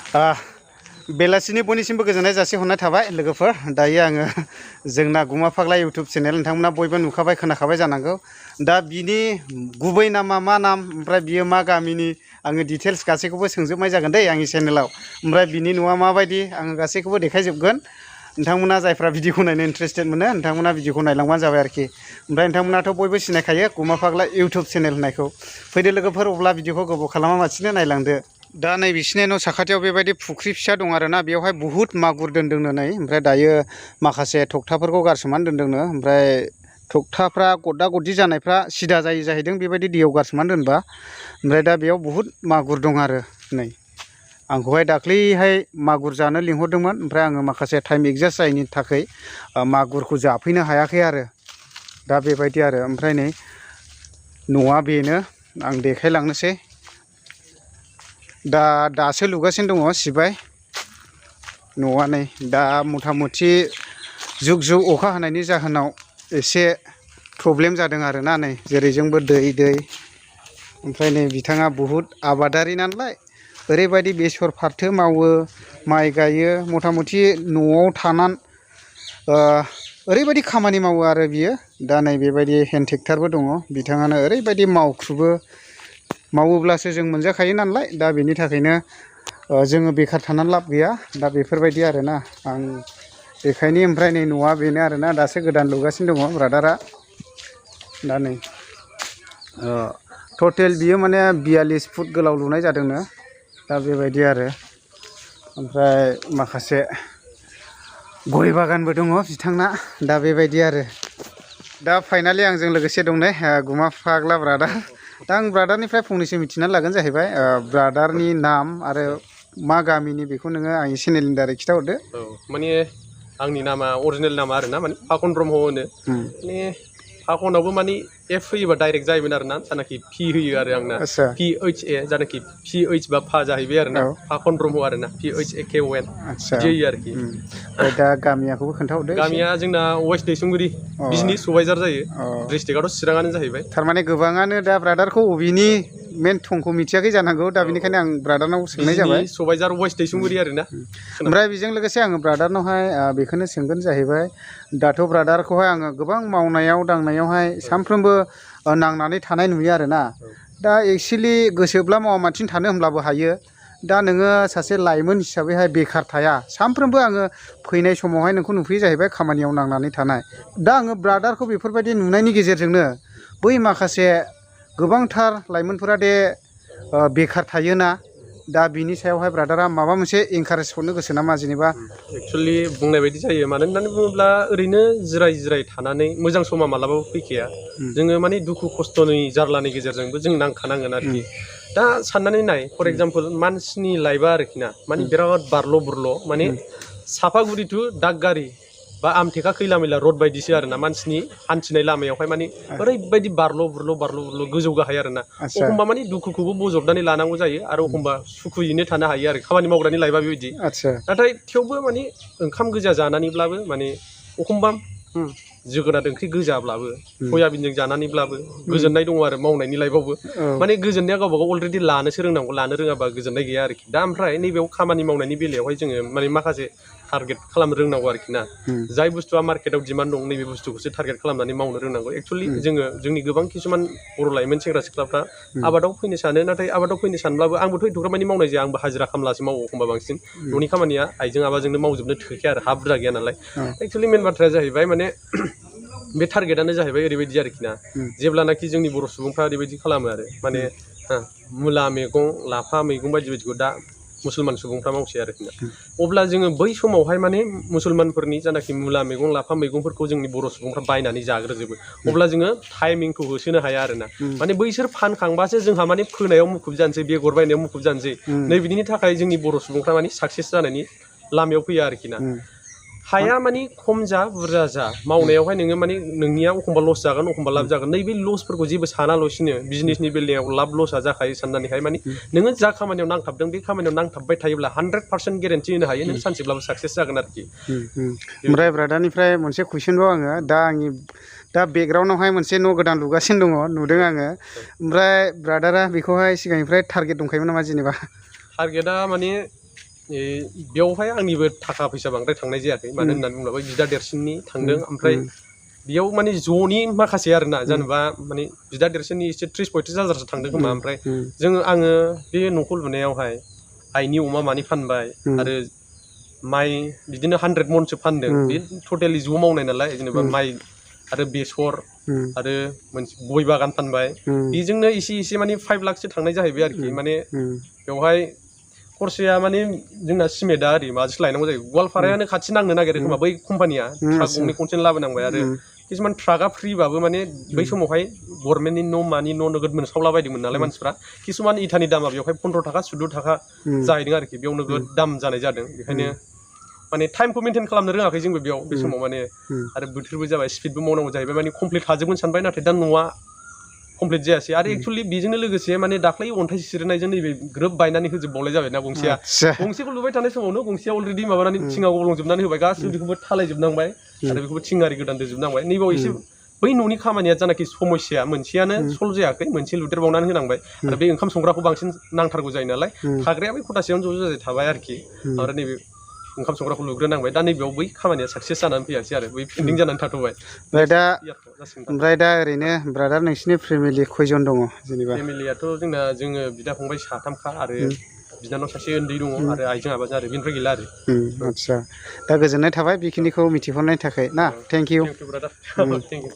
बेलासिनि बयनिसिमबो गोजोननाय जासिहरनाय थाबाय लोगोफोर दायो आङो जोंना गुमा फाग्ला इउटुब चेनेल नोंथांमोना बयबो नुखाबाय खोनाखाबाय जानांगौ दा बिनि गुबै नामा मा नाम ओमफ्राय बियो मा गामिनि आङो डिटेल्स गासैखौबो सोंजोबनाय जागोन दै आंनि चेनेलाव ओमफ्राय बिनि न'आ माबायदि आङो गासैखौबो देखायजोबगोन नोंथांमोना जायफ्रा भिडिअखौ नायनो इन्टारेस्टेड मोनो नोंथांमोना भिडिअखौ नायलांबानो जाबाय आरोखि ओमफ्राय नोंथांमोनाथ' बयबो सिनायखायो गुमा फाग्ला इउटुब चेनेल होननायखौ फैदो लोगोफोर अब्ला भिडिअखौ गोबाव खालामालासिनो नायलांदो दा नै बिसिनि न' साखाथियाव बेबायदि फुख्रि फिसा दं आरोना बेवहाय बुहुत मागुर दोनदोंनो नै ओमफ्राय दायो माखासे थख्थाफोरखौ गारसोमनानै दोनदोंनो ओमफ्राय थख्थाफ्रा गद्दा गद्दि जानायफ्रा सिदा जायो जाहैदों बेबायदि दैयाव गारसोमनानै दोनबा ओमफ्राय दा बेयाव बुहुत मागुर दं आरो नै आंखौहाय दाख्लैहाय मागुर जानो लिंहरदोंमोन ओमफ्राय आङो माखासे टाइम एडजास्ट जायैनि थाखाय मागुरखौ जाफैनो हायाखै आरो दा बेबायदि आरो ओमफ्राय नै न'आ बेनो आं देखायलांनोसै दासो लुगासिनो दङ सिबाय न'आ नै दा मथा मथि जुग जुग अखा हानायनि जाहोनाव एसे प्रब्लेम जादों आरोना नै जेरैजोंबो दै ओमफ्राय नै बिथाङा बुहुत आबादारि नालाय ओरैबायदि बेसर फाथो मावो माइ गायो मथा मथि न'आव थानानै ओरैबायदि खामानि मावो आरो बियो दा नै बेबायदि हेन्ड ट्रेक्टरबो दङ बिथाङानो ओरैबायदि मावख्रुबो मावोब्लासो जों मोनजाखायो नालाय दा बेनि थाखायनो जोङो बेखार थानानै लाब गैया दा बेफोरबायदि आरोना आं बेखायनो ओमफ्राय नै न'आ बेनो आरोना दासो गोदान लुगासिनो दङ ब्रादारा दा नै टटेल बियो माने 42 फुट गोलाव लुनाय जादोंनो दा बेबायदि आरो ओमफ्राय माखासे गय बागानबो दङ बिथांना दा बेबायदि आरो दा फाइनालि आंजों लोगोसे दं नै गुमा फाग्ला ब्रादार दा आं ब्रादारनिफ्राय फंनैसो मिथिनानै लागोन जाहैबाय ब्रादारनि नाम आरो मा गामिनि बेखौ नोङो आंनि चेनेलनि दारै खिथाहरदो माने आंनि नामा अरिजिनेल नामा आरोना माने फाखन ब्रह्म होनो माने फाखनावबो माने एफ होयोबा डाइरेक्ट जायोमोन आरोना जानाखि पि होयो आरो आंना PHA जानाखि PH बा फा जाहैबाय आरोना फाखन ब्रह्म आरोना PHAKON जायो आरोखि दा गामियाखौबो खोन्थाहरदो गामिया जोंना वेस्ट दैसुंगुरि बिजनि सबायझार जायो डिस्ट्रिक्टआथ' चिराङानो जाहैबाय थारमाने गोबाङानो दा ब्रादारखौ अबेनि मेन थंखौ मिथियाखै जानांगौ दा बेनिखायनो आं ब्रादारनाव सोंनाय जाबाय सबायझार वेस्ट दैसुंगुरि आरोना ओमफ्राय बेजों लोगोसे आङो ब्रादारनावहाय बेखौनो सोंगोन जाहैबाय दाथ' ब्रादारखौहाय आङो गोबां मावनायाव दांनायावहाय सानफ्रोमबो नांनानै थानाय नुयो आरोना दा एक्सुवेलि गोसोब्ला मावा मानसिनो थानो होमब्लाबो हायो दा नोङो सासे लाइमोन हिसाबैहाय बेखार थाया सानफ्रोमबो आङो फैनाय समावहाय नोंखौ नुफैयो जाहैबाय खामानियाव नांनानै थानाय दा आङो ब्रादारखौ बेफोरबायदि नुनायनि गेजेरजोंनो बै माखासे गोबांथार लाइमोनफोरा दे बेखार थायोना दा बिनि सायावहाय ब्रादारा माबा मोनसे एनकारेज हरनो गोसो नामा जेनेबा एक्सुवेलि बुंनाय बायदि जायो मानो होननानै बुङोब्ला ओरैनो जिराय थानानै मोजां समा मालाबाबो फैखाया जोङो माने दुखु खस्थ'नि जारलानि गेजेरजोंबो जों नांखानांगोन आरोखि दा साननानै नाय फर एग्जाम्पल मानसिनि लाइफआ आरोखि ना माने बिराद बारल' बुरल' माने सापागुरि टु दागगारि बा आमथेखा खैला मैला रड बायदिसो आरोना मानसिनि हान्थिनाय लामायावहाय माने ओरैबायदि बारल' बुरल' गोजौ गाहाय आरोना एखमबा माने दुखुखौबो बजबनानै लानांगौ जायो आरो एखमबा सुखुयैनो थानो हायो आरो खामानि मावग्रानि लाइफआ बेबायदि नाथाय थेवबो माने ओंखाम गोजा जानानैब्लाबो माने एखमबा जोगोनार ओंख्रि गोजाब्लाबो सयाबिनजों जानानैब्लाबो गोजोननाय दङ आरो मावनायनि लाइफआवबो माने गोजोननाया गावबा गाव अलरेडि लानोसो रोंनांगौ लानो रोङाबा गोजोननाय गैया आरोखि दा ओमफ्राय नैबेयाव खामानि मावनायनि बेलायावहाय जोङो माने माखासे टारगेट खालामनो रोंनांगौ आरोखि ना जाय बुस्थुआ मार्केटाव डिमान्ड दं नैबे बुस्थुखौसो टारगेट खालामनानै मावनो रोंनांगौ एक्सुवेलि जोंनि गोबां किसुमान बर' लाइमोन सेंग्रा सिख्लाफ्रा आबादाव फैनो सानो नाथाय आबादाव फैनो सानब्लाबो आंबोथ' एथ'ग्रामानि मावनाय जाया आंबो हाजिरा खामलासो मावो एखमबा बांसिन न'नि खामानिया आइजों आबाजोंनो मावजोबनो थोखाया आरो हा बुरजा गैया नालाय एक्सुवेलि मेन बाथ्राया जाहैबाय माने बे टारगेटआनो जाहैबाय ओरैबायदि आरोखि ना जेब्लानाखि जोंनि बर' सुबुंफ्रा ओरैबायदि खालामो आरो माने मुला मैगं लाफा मैगं बायदि बायदिखौ दा मुसलमान सुबुंफ्रा मावसै आरोखि ना अब्ला जोङो बै समावहाय माने मुसलमानफोरनि जानाखि मुला मैगं लाफा मैगंफोरखौ जोंनि बर' सुबुंफ्रा बायनानै जाग्रोजोबो अब्ला जोङो टाइमिंखौ होसोनो हाया आरोना माने बैसोर फानखांबासो जोंहा माने फोनायाव मुखुब जानोसै बेगर बायनायाव मुखुब जानोसै नै बिदिनि थाखाय जोंनि बर' सुबुंफ्रा माने साक्सेस जानायनि लामायाव फैया आरोखि ना हाया माने खम जा बुरजा जा मावनायावहाय नोङो माने नोंनिया एखमबा लस जागोन एखमबा लाब जागोन नैबे लसफोरखौ जेबो सानाल'सिनो बिजनेसनि बेलायाव लाब लसआ जाखायो साननानैहाय माने नोङो जा खामानियाव नांथाबदों बे खामानियाव नांथाबबाय थायोब्ला 100% गेरेन्टि होनो हायो नों सानसेब्लाबो साक्सेस जागोन आरोखि ओमफ्राय ब्रादारनिफ्राय मोनसे कुइसनबाव आङो दा आंनि बेकग्राउन्डआवहाय मोनसे न' गोदान लुगासिनो दङ नुदों आङो ओमफ्राय ब्रादारा बेखौहाय सिगांनिफ्राय टारगेट दंखायोमोन नामा जेनेबा टारगेटआ माने बेयावहाय आंनिबो थाखा फैसा बांद्राय थांनाय जायाखै मानो होननानै बुङोब्ला बै बिदा देरसिननि थांदों ओमफ्राय बेयाव माने ज'नि माखासे आरोना जेनेबा माने बिदा देरसिननि एसे 30-35 हाजारसो थांदों खोमा ओमफ्राय आङो बे न'खौ लुनायावहाय आइनि अमा मानै फानबाय आरो माइ बिदिनो 100 मनसो फानदों बे टटेलि ज' मावनाय नालाय जेनेबा माइ आरो बेसर आरो मोनसे गय बागान फानबाय बेजोंनो एसे माने 5 लाखसो थांनाय जाहैबाय आरोखि माने बेवहाय खरसाया माने जोंना सिमेन्टआ ओरै माबासो लायनांगौ जायो गवालपारायानो खाथि नांनो नागिरो खोमा बै कम्पानिया ट्राक गंनै खनसेनो लाबोनांबाय आरो किसुमान ट्राकआ फ्रिबाबो माने बै समावहाय गभर्नमेन्टनि न' मानि न' नोगोद मोनसावला बायदोंमोन नालाय मानसिफ्रा किसुमान इटानि दामा बेवहाय 15 थाखा 14 थाखा जाहैदों आरोखि बेयाव नोगोद दाम जानाय जादों बेखायनो माने टाइमखौ मेनटेन खालामनो रोङाखै जोंबो बेयाव बे समाव माने आरो बोथोरबो जाबाय स्पिडबो मावनांगौ जाहैबाय माने कमप्लिट हाजोबगोन सानबाय नाथाय दा न'आ कमप्लिट जायासै आरो एक्चुअलि बेजोंनो लोगोसे माने दाख्लै अन्थाइ सिरिनायजों नैबे ग्रोब बायनानै होजोबबावलाय जाबाय ना गंसेखौ लुबाय थानाय समावनो गंसेया अलरेडि माबानानै थिङा गब्लंजोबनानै होबाय गासिबो बेखौबो थालायजोबनांबाय आरो बेखौबो थिं आरि गोदान दोजोबनांबाय नैबाव एसे बै न'नि खामानिया जानाखि समस्या मोनसेयानो सल्भ जायाखै मोनसे लुदेरबावनानै होनांबाय आरो बे ओंखाम संग्राखौ बांसिन नांथारगौ जायो नालाय थाग्राया बै खथासेयावनो ज' जाजाय थाबाय आरोखि आरो नैबे ओंखाम संग्राखौ लुग्रोनांबाय दा नैबेयाव बै खामानिया साक्सेस जानानै फैयासै आरो बै पेन्डिं जानानै थाथ'बाय ओमफ्राय दा ओरैनो ब्रादार नोंसिनि फेमिलि खयजन दङ जेनेबा फेमिलियाथ' जोङो बिदा फंबाय 3खा आरो बिनानाव सासे उन्दै दङ आरो आइजों आबाजों आरो बेनिफ्राय गैला आरो आदसा दा गोजोननाय थाबाय बेखिनिखौ मिथिहरनायनि थाखाय ना thank you brother thank you